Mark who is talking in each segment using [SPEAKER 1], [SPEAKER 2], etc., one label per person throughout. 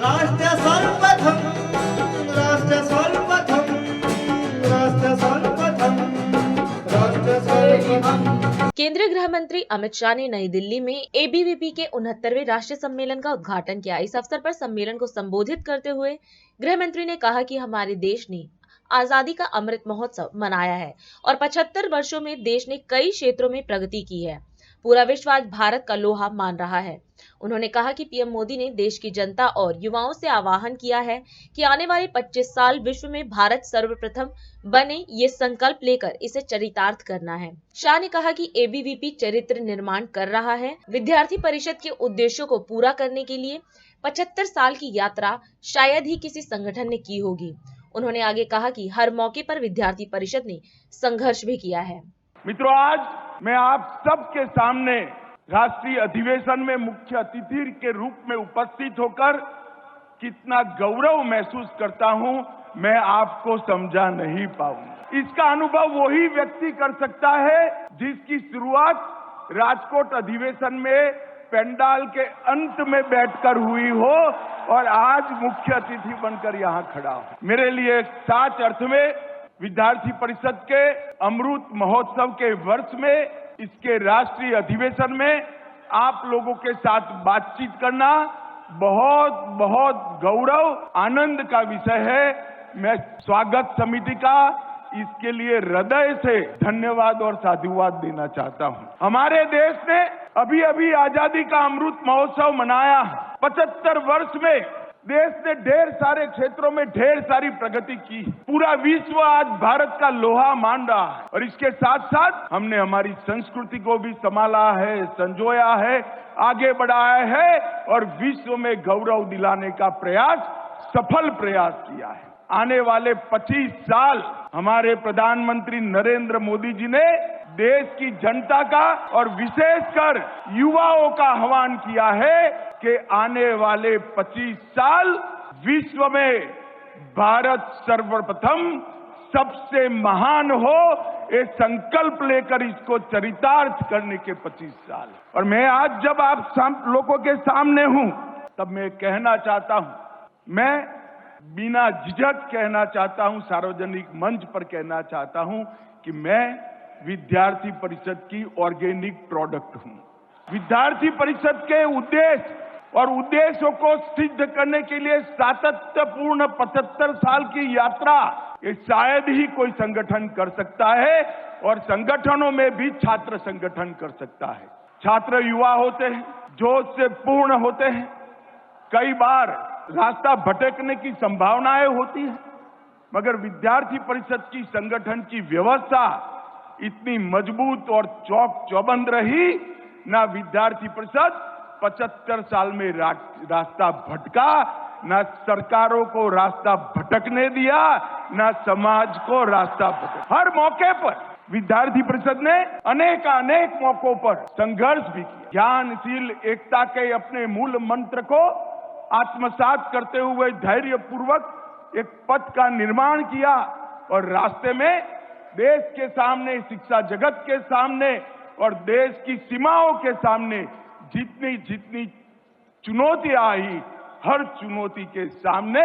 [SPEAKER 1] राष्ट्र सर्वप्रथम, राष्ट्र सर्वप्रथम, राष्ट्र सर्वप्रथम, राष्ट्र सर्वप्रथम।
[SPEAKER 2] केंद्रीय गृह मंत्री अमित शाह ने नई दिल्ली में एबीवीपी के 69वें राष्ट्रीय सम्मेलन का उद्घाटन किया। इस अवसर पर सम्मेलन को संबोधित करते हुए गृह मंत्री ने कहा कि हमारे देश ने आजादी का अमृत महोत्सव मनाया है और 75 वर्षों में देश ने कई क्षेत्रों में प्रगति की है। पूरा विश्व आज भारत का लोहा मान रहा है। उन्होंने कहा कि पीएम मोदी ने देश की जनता और युवाओं से आह्वान किया है कि आने वाले 25 साल विश्व में भारत सर्वप्रथम बने, ये संकल्प लेकर इसे चरितार्थ करना है। शाह ने कहा कि एबीवीपी चरित्र निर्माण कर रहा है। विद्यार्थी परिषद के उद्देश्यों को पूरा करने के लिए 75 साल की यात्रा शायद ही किसी संगठन ने की होगी। उन्होंने आगे कहा कि हर मौके पर विद्यार्थी परिषद ने संघर्ष भी किया है।
[SPEAKER 3] मित्रों, आज मैं आप सबके सामने राष्ट्रीय अधिवेशन में मुख्य अतिथि के रूप में उपस्थित होकर कितना गौरव महसूस करता हूं, मैं आपको समझा नहीं पाऊंगा। इसका अनुभव वही व्यक्ति कर सकता है जिसकी शुरुआत राजकोट अधिवेशन में पंडाल के अंत में बैठकर हुई हो और आज मुख्य अतिथि बनकर यहां खड़ा हो। मेरे लिए सच अर्थ में विद्यार्थी परिषद के अमृत महोत्सव के वर्ष में, इसके राष्ट्रीय अधिवेशन में आप लोगों के साथ बातचीत करना बहुत बहुत गौरव आनंद का विषय है। मैं स्वागत समिति का इसके लिए हृदय से धन्यवाद और साधुवाद देना चाहता हूं। हमारे देश ने अभी अभी आजादी का अमृत महोत्सव मनाया। 75 वर्ष में देश ने ढेर सारे क्षेत्रों में ढेर सारी प्रगति की। पूरा विश्व आज भारत का लोहा मान रहा है और इसके साथ साथ हमने हमारी संस्कृति को भी संभाला है, संजोया है, आगे बढ़ाया है और विश्व में गौरव दिलाने का सफल प्रयास किया है। आने वाले 25 साल हमारे प्रधानमंत्री नरेंद्र मोदी जी ने देश की जनता का और विशेषकर युवाओं का आह्वान किया है कि आने वाले 25 साल विश्व में भारत सर्वप्रथम सबसे महान हो, ये संकल्प लेकर इसको चरितार्थ करने के 25 साल। और मैं आज जब आप लोगों के सामने हूं तब मैं कहना चाहता हूं, मैं बिना झिझक कहना चाहता हूं, सार्वजनिक मंच पर कहना चाहता हूं कि मैं विद्यार्थी परिषद की ऑर्गेनिक प्रोडक्ट हूं। विद्यार्थी परिषद के उद्देश्य और उद्देश्यों को सिद्ध करने के लिए सातत्यपूर्ण 75 साल की यात्रा ये शायद ही कोई संगठन कर सकता है और संगठनों में भी छात्र संगठन कर सकता है। छात्र युवा होते हैं, जोश से पूर्ण होते हैं, कई बार रास्ता भटकने की संभावनाएं होती है, मगर विद्यार्थी परिषद की संगठन की व्यवस्था इतनी मजबूत और चौबंद रही, ना विद्यार्थी परिषद 75 साल में रास्ता भटका, ना सरकारों को रास्ता भटकने दिया, ना समाज को रास्ता भटक। हर मौके पर विद्यार्थी परिषद ने अनेक मौकों पर संघर्ष भी किया। ज्ञानशील एकता के अपने मूल मंत्र को आत्मसात करते हुए धैर्यपूर्वक एक पथ का निर्माण किया और रास्ते में देश के सामने, शिक्षा जगत के सामने और देश की सीमाओं के सामने जितनी चुनौतियां आई, हर चुनौती के सामने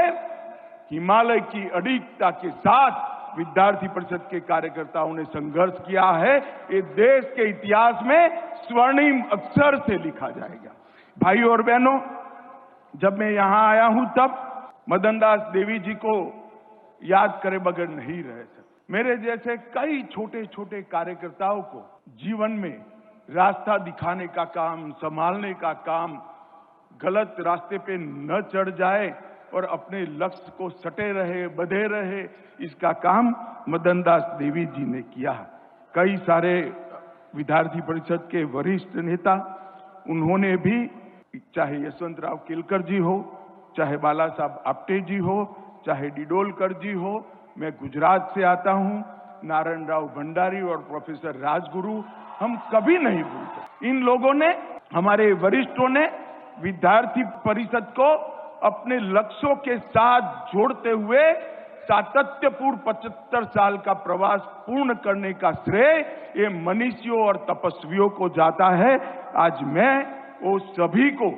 [SPEAKER 3] हिमालय की अडिगता के साथ विद्यार्थी परिषद के कार्यकर्ताओं ने संघर्ष किया है। ये देश के इतिहास में स्वर्णिम अक्षर से लिखा जाएगा। भाई और बहनों, जब मैं यहां आया हूं तब मदन दास देवी जी को याद करे बगैर नहीं रह सकते। मेरे जैसे कई छोटे छोटे कार्यकर्ताओं को जीवन में रास्ता दिखाने का काम, संभालने का काम, गलत रास्ते पे न चढ़ जाए और अपने लक्ष्य को सटे रहे, बंधे रहे, इसका काम मदन दास देवी जी ने किया। कई सारे विद्यार्थी परिषद के वरिष्ठ नेता, उन्होंने भी, चाहे यशवंतराव केलकर जी हो, चाहे बाला साहब आप्टे जी हो, चाहे डिडोलकर जी हो, मैं गुजरात से आता हूं, नारायण राव भंडारी और प्रोफेसर राजगुरु, हम कभी नहीं भूलते। इन लोगों ने, हमारे वरिष्ठों ने विद्यार्थी परिषद को अपने लक्ष्यों के साथ जोड़ते हुए सातत्यपूर्ण 75 साल का प्रवास पूर्ण करने का श्रेय ये मनीषियों और तपस्वियों को जाता है। आज मैं वो सभी को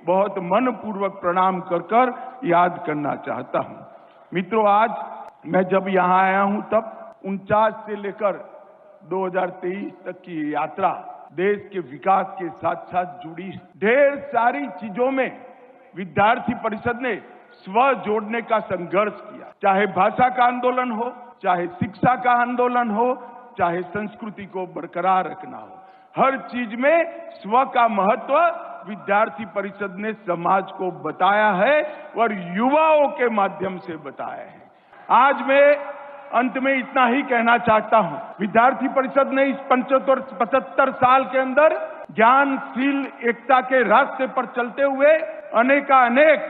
[SPEAKER 3] बहुत मनपूर्वक प्रणाम कर याद करना चाहता हूं। मित्रों, आज मैं जब यहां आया हूं तब 49 से लेकर 2023 तक की यात्रा देश के विकास के साथ साथ जुड़ी। ढेर सारी चीजों में विद्यार्थी परिषद ने स्व जोड़ने का संघर्ष किया, चाहे भाषा का आंदोलन हो, चाहे शिक्षा का आंदोलन हो, चाहे संस्कृति को बरकरार रखना हो। हर चीज में स्व का महत्व विद्यार्थी परिषद ने समाज को बताया है और युवाओं के माध्यम से बताया है। आज मैं अंत में इतना ही कहना चाहता हूं, विद्यार्थी परिषद ने इस 75 साल के अंदर ज्ञानशील एकता के रास्ते पर चलते हुए अनेक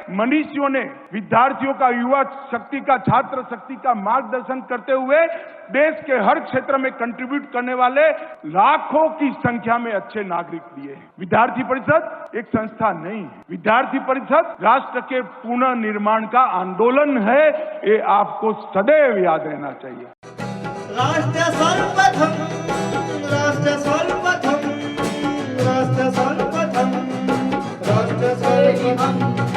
[SPEAKER 3] मनीषियों ने विद्यार्थियों का, युवा शक्ति का, छात्र शक्ति का मार्गदर्शन करते हुए देश के हर क्षेत्र में कंट्रीब्यूट करने वाले लाखों की संख्या में अच्छे नागरिक दिए हैं। विद्यार्थी परिषद एक संस्था नहीं है, विद्यार्थी परिषद राष्ट्र के पुनर्निर्माण का आंदोलन है। ये आपको सदैव याद रहना चाहिए।
[SPEAKER 1] राष्ट्र सर्वप्रथम, राष्ट्र सर्वप्रथम, राष्ट्र सर्वप्रथम, राष्ट्र सर्वप्रथम।